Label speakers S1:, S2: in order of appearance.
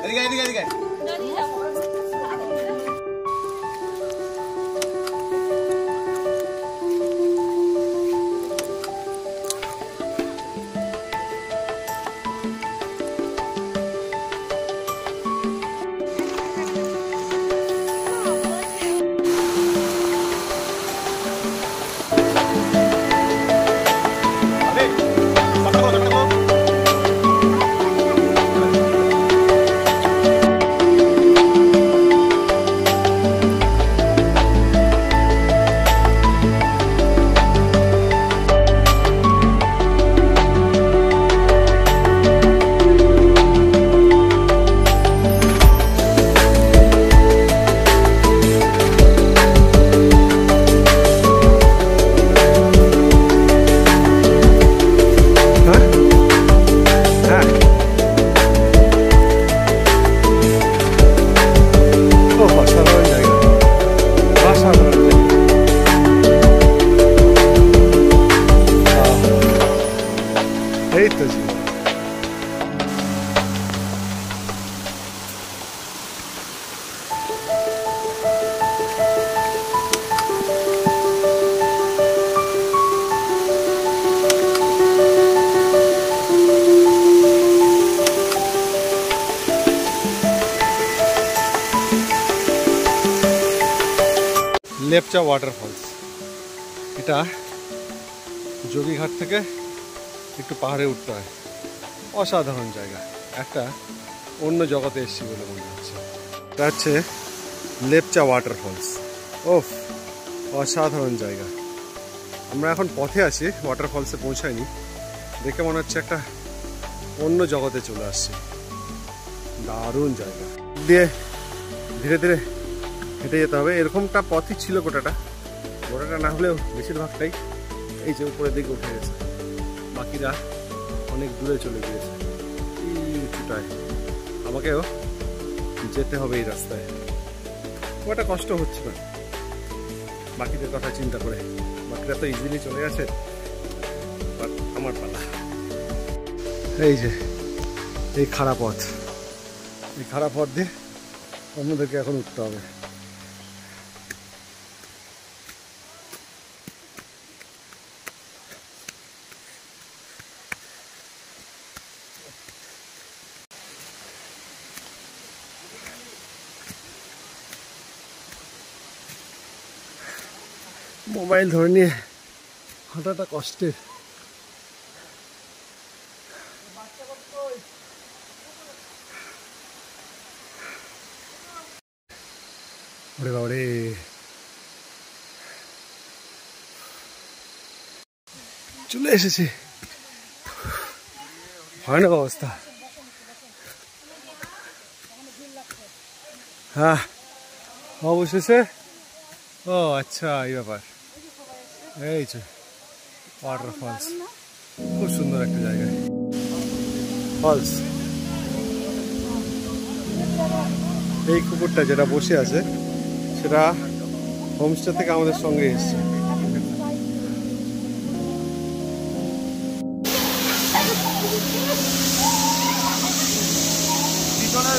S1: এদিকে এদিকে এদিকে লেপচা ওয়াটারফলস। এটা যোগীঘাট থেকে একটু পাহাড়ে উঠতে হয়। অসাধারণ জায়গা, একটা অন্য জগতে এসেছি বলে মনে হচ্ছে। এটা হচ্ছে লেপচা ওয়াটারফলস। ওফ, অসাধারণ জায়গা। আমরা এখন পথে আছি, ওয়াটারফলসে পৌঁছায়নি। দেখে মনে হচ্ছে একটা অন্য জগতে চলে আসছি। দারুণ জায়গা দিয়ে ধীরে ধীরে হেঁটে যেতে হবে। এরকমটা পথই ছিল গোটাটা না হলেও বেশিরভাগটাই এই যে উপরের দিকে উঠে গেছে, বাকিরা অনেক দূরে চলে গিয়েছে। কিছুটায় আমাকেও যেতে হবে এই রাস্তায়। ওটা কষ্ট হচ্ছে না বাকিদের কথা চিন্তা করে, বাকিরা তো ইজিলি চলে গেছে, বাট আমার পালা। এই যে এই খারাপ পথ, এই খারাপ পথ দিয়ে আমাদেরকে এখন উঠতে হবে। মোবাইল ধরে নিয়ে হাঁটাটা কষ্টের। ওরে বাবারে, চলে এসেছি, ভয়ানক অবস্থা। হ্যাঁ অবশেষে। ও আচ্ছা, এই ব্যাপার। এই যে ওয়াটারফলস, খুব সুন্দর একটা জায়গায় ফলস। এই কুকুরটা যেটা বসে আছে সেটা হোমস্টে থেকে আমাদের সঙ্গে এসছে। পিছনে